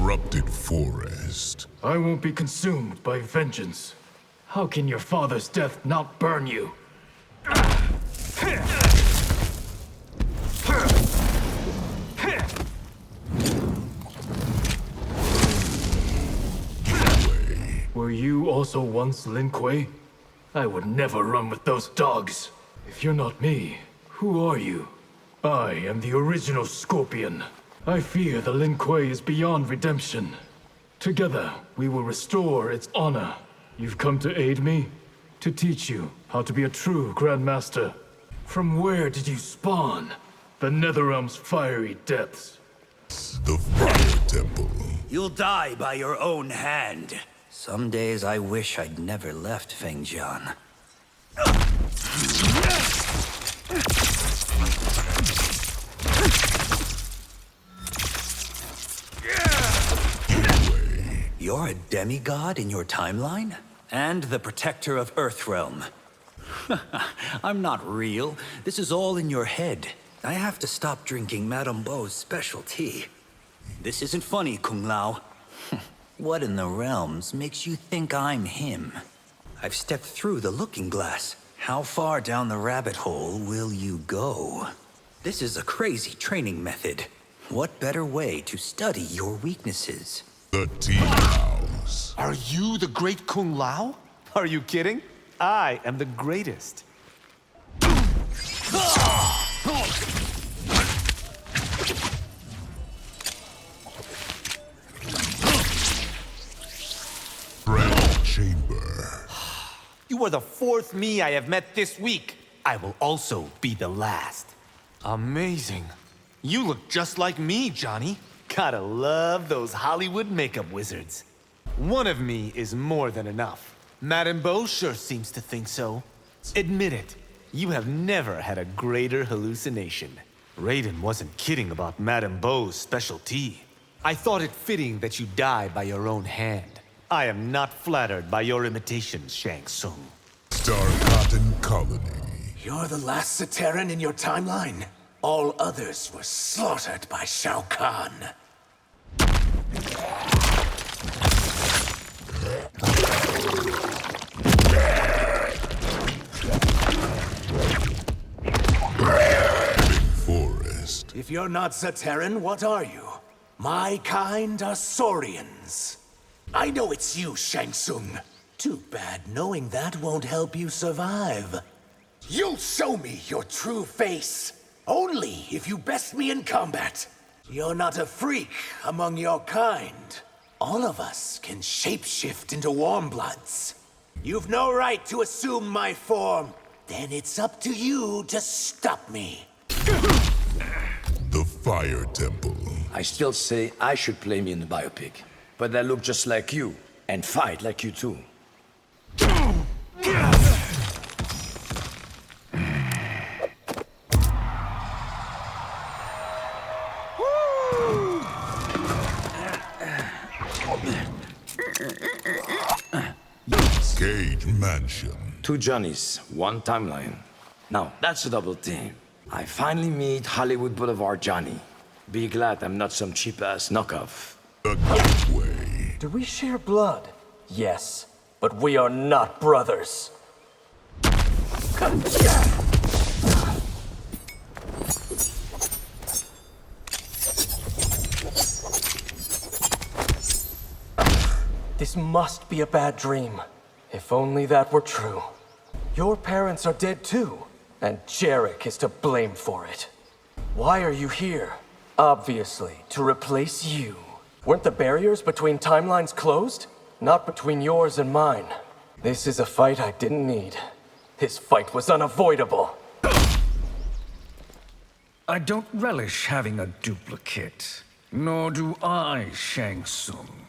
corrupted forest. I won't be consumed by vengeance. How can your father's death not burn you? Were you also once Lin Kuei? I would never run with those dogs. If you're not me, who are you? I am the original Scorpion. I fear the Lin Kuei is beyond redemption. Together, we will restore its honor. You've come to aid me? To teach you how to be a true Grandmaster. From where did you spawn? The Netherrealm's fiery depths. The Fire Temple. You'll die by your own hand. Some days I wish I'd never left Fengjian. You're a demigod in your timeline? And the protector of Earthrealm. I'm not real. This is all in your head. I have to stop drinking Madame Beau's special tea. This isn't funny, Kung Lao. What in the realms makes you think I'm him? I've stepped through the looking glass. How far down the rabbit hole will you go? This is a crazy training method. What better way to study your weaknesses? The Tea House. Are you the great Kung Lao? Are you kidding? I am the greatest. Grand Chamber. You are the fourth me I have met this week. I will also be the last. Amazing. You look just like me, Johnny. Gotta love those Hollywood makeup wizards. One of me is more than enough. Madame Beau sure seems to think so. Admit it, you have never had a greater hallucination. Raiden wasn't kidding about Madame Beau's special tea. I thought it fitting that you die by your own hand. I am not flattered by your imitations, Shang Tsung. Star Cotton Colony. You're the last Sateran in your timeline. All others were slaughtered by Shao Kahn. Forest. If you're not Sateran, what are you? My kind are Saurians. I know it's you, Shang Tsung. Too bad knowing that won't help you survive. You'll show me your true face. Only if you best me in combat. You're not a freak among your kind. All of us can shapeshift into warmbloods. You've no right to assume my form. Then it's up to you to stop me. The Fire Temple. I still say I should play me in the biopic. But I look just like you, and fight like you too. Cage Mansion. 2 Johnnies, 1 timeline. Now, that's a double team. I finally meet Hollywood Boulevard Johnny. Be glad I'm not some cheap-ass knockoff. The Gateway. Do we share blood? Yes, but we are not brothers. This must be a bad dream. If only that were true. Your parents are dead too, and Jarek is to blame for it. Why are you here? Obviously, to replace you. Weren't the barriers between timelines closed? Not between yours and mine. This is a fight I didn't need. This fight was unavoidable. I don't relish having a duplicate. Nor do I, Shang Tsung.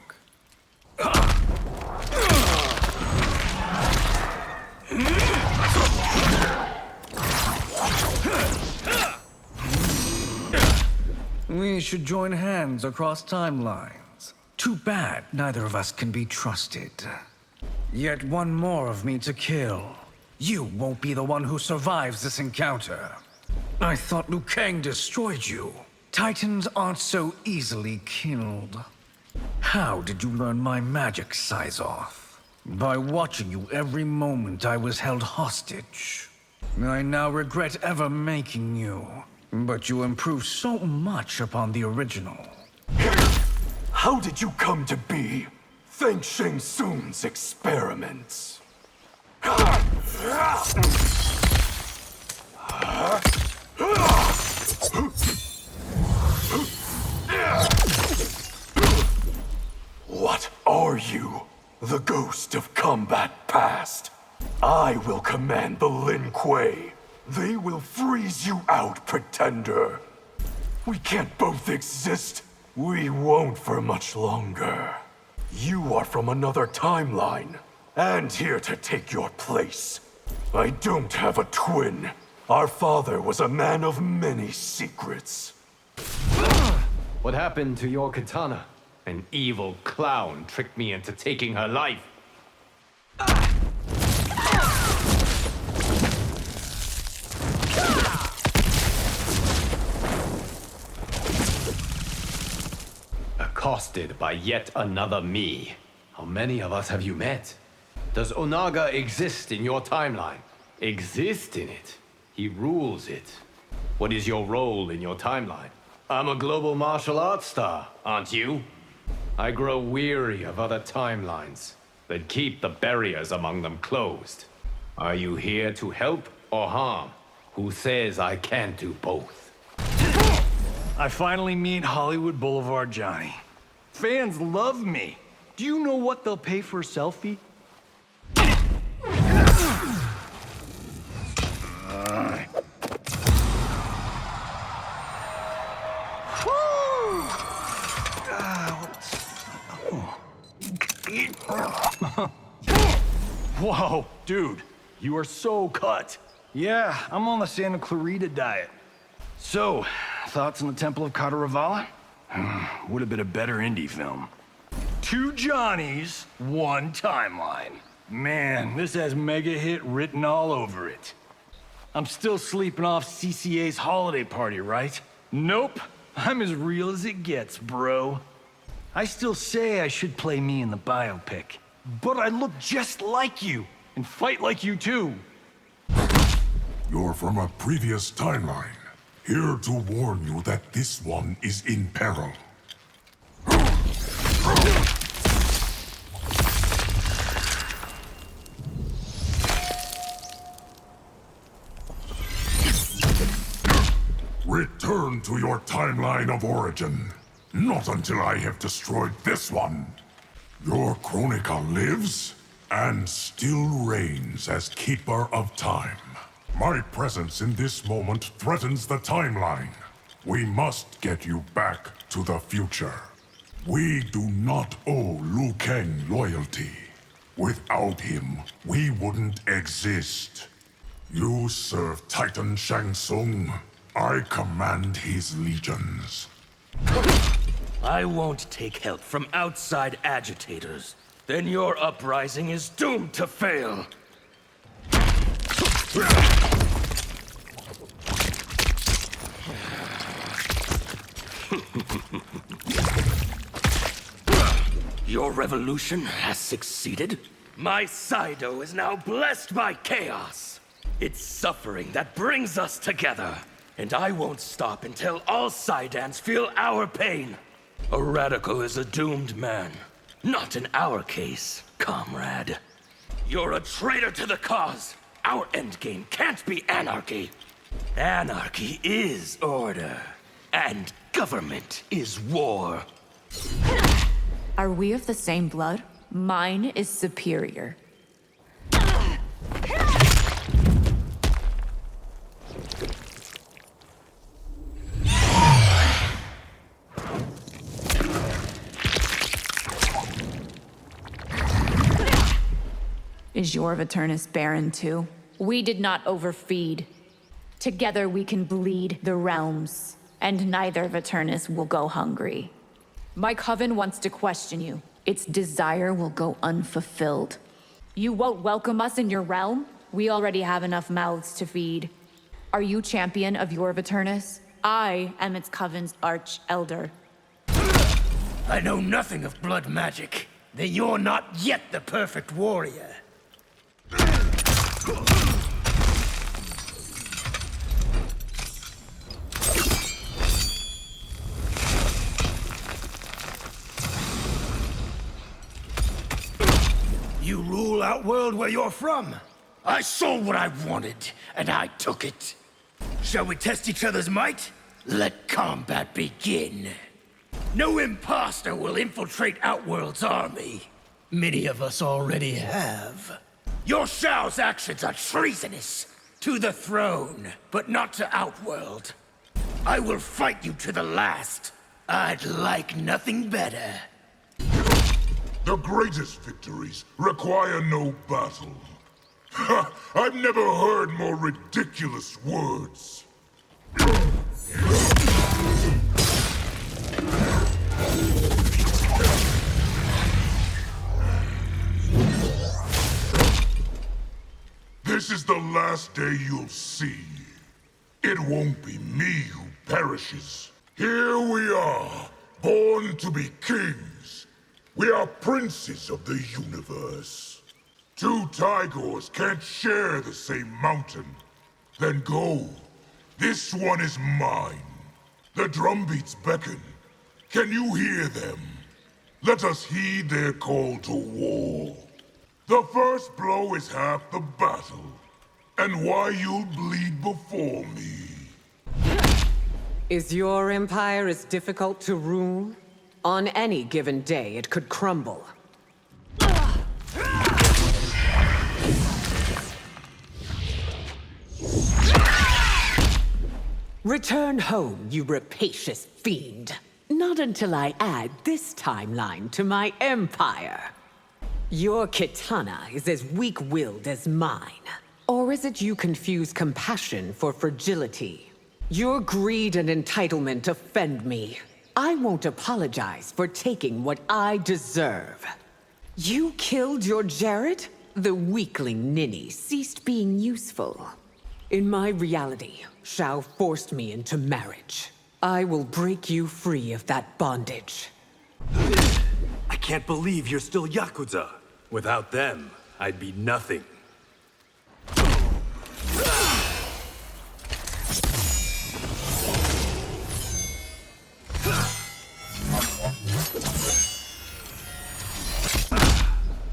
We should join hands across timelines. Too bad neither of us can be trusted. Yet one more of me to kill. You won't be the one who survives this encounter. I thought Liu Kang destroyed you. Titans aren't so easily killed. How did you learn my magic, Size-Off? By watching you every moment I was held hostage. I now regret ever making you, but you improved so much upon the original. How did you come to be? Thanks Shang Tsung's experiments. What are you? The ghost of combat past. I will command the Lin Kuei. They will freeze you out, pretender. We can't both exist. We won't for much longer. You are from another timeline, and here to take your place. I don't have a twin. Our father was a man of many secrets. What happened to your katana? An evil clown tricked me into taking her life. Accosted by yet another me. How many of us have you met? Does Onaga exist in your timeline? Exist in it? He rules it. What is your role in your timeline? I'm a global martial arts star, aren't you? I grow weary of other timelines, but keep the barriers among them closed. Are you here to help or harm? Who says I can't do both? I finally meet Hollywood Boulevard Johnny. Fans love me. Do you know what they'll pay for a selfie? Whoa, dude, you are so cut. Yeah, I'm on the Santa Clarita diet. So, thoughts on the Temple of Kataravala? Would have been a better indie film. 2 Johnnies, 1 timeline. Man, this has mega hit written all over it. I'm still sleeping off CCA's holiday party, right? Nope, I'm as real as it gets, bro. I still say I should play me in the biopic, but I look just like you, and fight like you too. You're from a previous timeline. Here to warn you that this one is in peril. Return to your timeline of origin. Not until I have destroyed this one. Your Chronica lives and still reigns as Keeper of Time. My presence in this moment threatens the timeline. We must get you back to the future. We do not owe Liu Kang loyalty. Without him, we wouldn't exist. You serve Titan Shang Tsung. I command his legions. I won't take help from outside agitators. Then your uprising is doomed to fail. Your revolution has succeeded. My Saido is now blessed by chaos. It's suffering that brings us together. And I won't stop until all Saidans feel our pain. A radical is a doomed man. Not in our case, comrade. You're a traitor to the cause. Our endgame can't be anarchy. Anarchy is order. And government is war. Are we of the same blood? Mine is superior. Is your Eternus barren too? We did not overfeed. Together we can bleed the realms, and neither Eternus will go hungry. My coven wants to question you. Its desire will go unfulfilled. You won't welcome us in your realm? We already have enough mouths to feed. Are you champion of your Eternus? I am its coven's arch-elder. I know nothing of blood magic. Then you're not yet the perfect warrior. You rule Outworld where you're from. I saw what I wanted, and I took it. Shall we test each other's might? Let combat begin. No imposter will infiltrate Outworld's army. Many of us already have. Your Shao's actions are treasonous. To the throne, but not to Outworld. I will fight you to the last. I'd like nothing better. The greatest victories require no battle. Ha! I've never heard more ridiculous words. This is the last day you'll see. It won't be me who perishes. Here we are, born to be kings. We are princes of the universe. Two Tigors can't share the same mountain. Then go. This one is mine. The drumbeats beckon. Can you hear them? Let us heed their call to war. The first blow is half the battle, and why you'll bleed before me. Is your empire as difficult to rule? On any given day, it could crumble. Return home, you rapacious fiend. Not until I add this timeline to my empire. Your katana is as weak-willed as mine. Or is it you confuse compassion for fragility? Your greed and entitlement offend me. I won't apologize for taking what I deserve. You killed your Jared? The weakling ninny ceased being useful. In my reality, Shao forced me into marriage. I will break you free of that bondage. I can't believe you're still Yakuza. Without them, I'd be nothing.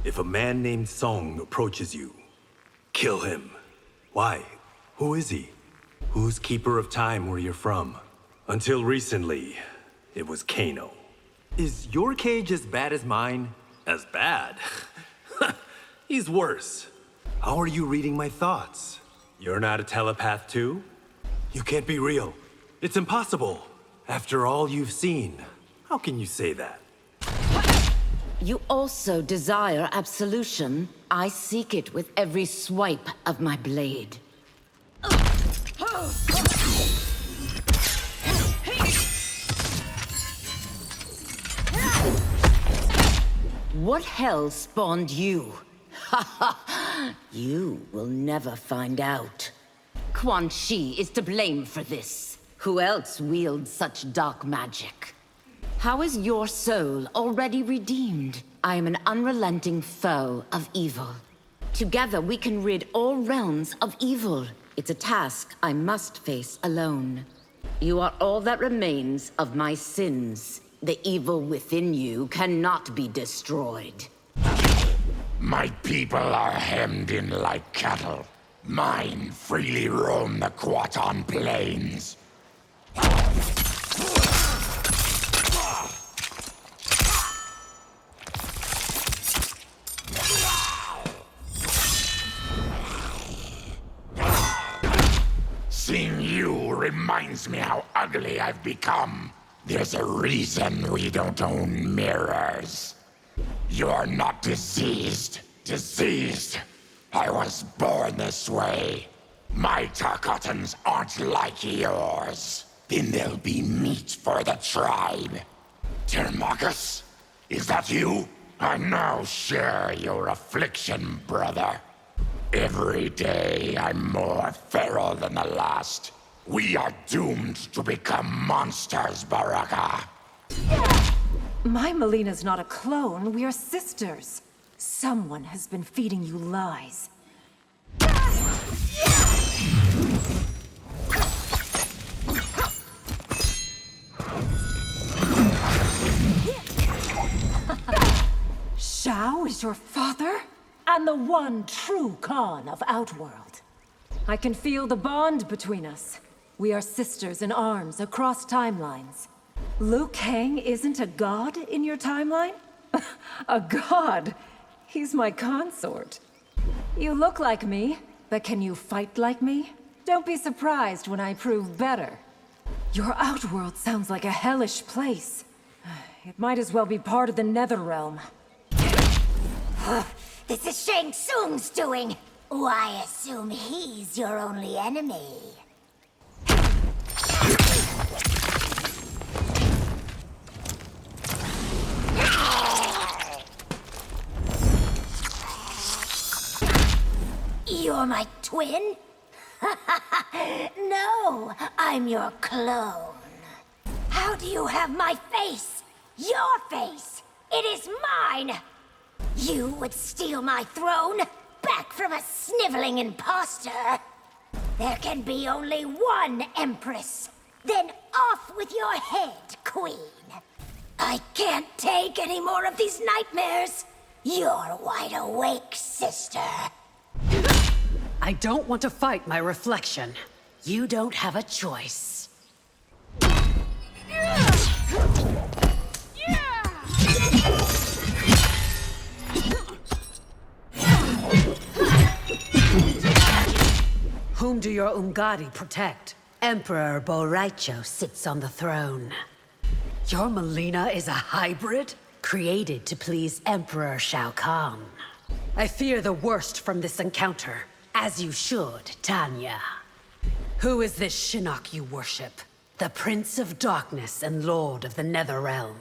If a man named Song approaches you, kill him. Why? Who is he? Who's keeper of time where you're from? Until recently, it was Kano. Is your cage as bad as mine? As bad? He's worse. How are you reading my thoughts? You're not a telepath too? You can't be real. It's impossible. After all you've seen, how can you say that? You also desire absolution. I seek it with every swipe of my blade. What hell spawned you? Ha ha! You will never find out. Quan Chi is to blame for this. Who else wields such dark magic? How is your soul already redeemed? I am an unrelenting foe of evil. Together we can rid all realms of evil. It's a task I must face alone. You are all that remains of my sins. The evil within you cannot be destroyed. My people are hemmed in like cattle. Mine freely roam the Kwaton plains. Seeing you reminds me how ugly I've become. There's a reason we don't own mirrors. You're not diseased. Diseased. I was born this way. My Tarkatans aren't like yours. Then there'll be meat for the tribe. Termagus? Is that you? I now share your affliction, brother. Every day I'm more feral than the last. We are doomed to become monsters, Baraka. My Melina's not a clone. We are sisters. Someone has been feeding you lies. Shao is your father? And the one true Khan of Outworld. I can feel the bond between us. We are sisters in arms across timelines. Liu Kang isn't a god in your timeline? A god? He's my consort. You look like me, but can you fight like me? Don't be surprised when I prove better. Your Outworld sounds like a hellish place. It might as well be part of the Netherrealm. This is Shang Tsung's doing. I assume he's your only enemy. You're my twin? No, I'm your clone. How do you have my face? Your face! It is mine! You would steal my throne back from a sniveling imposter. There can be only one Empress. Then off with your head, Queen. I can't take any more of these nightmares. You're wide awake, sister. I don't want to fight my reflection. You don't have a choice. Whom do your Umgadi protect? Emperor Boraicho sits on the throne. Your Melina is a hybrid? Created to please Emperor Shao Kahn. I fear the worst from this encounter. As you should, Tanya. Who is this Shinnok you worship? The Prince of Darkness and Lord of the Netherrealm.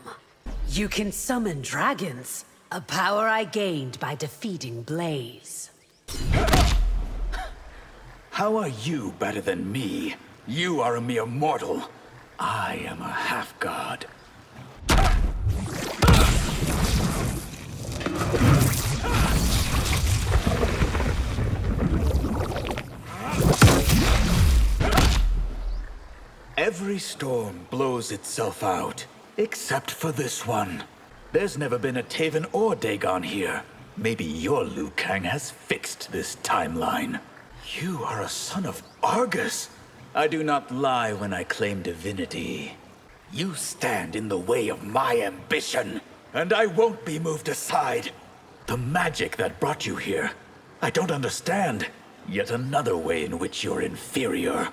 You can summon dragons, a power I gained by defeating Blaze. How are you better than me? You are a mere mortal. I am a half-god. Every storm blows itself out, except for this one. There's never been a Taven or Dagon here. Maybe your Liu Kang has fixed this timeline. You are a son of Argus. I do not lie when I claim divinity. You stand in the way of my ambition, and I won't be moved aside. The magic that brought you here, I don't understand. Yet another way in which you're inferior.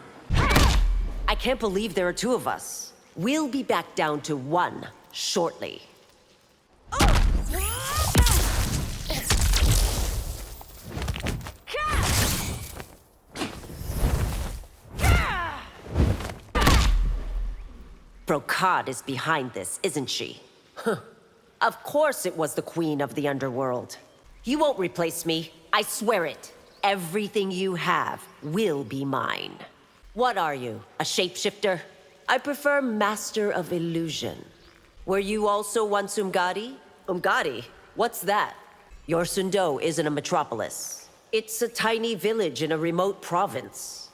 I can't believe there are two of us. We'll be back down to one shortly. Brocade is behind this, isn't she? Of course it was the Queen of the Underworld. You won't replace me, I swear it. Everything you have will be mine. What are you, a shapeshifter? I prefer Master of Illusion. Were you also once Umgadi? Umgadi? What's that? Your Sundo isn't a metropolis. It's a tiny village in a remote province.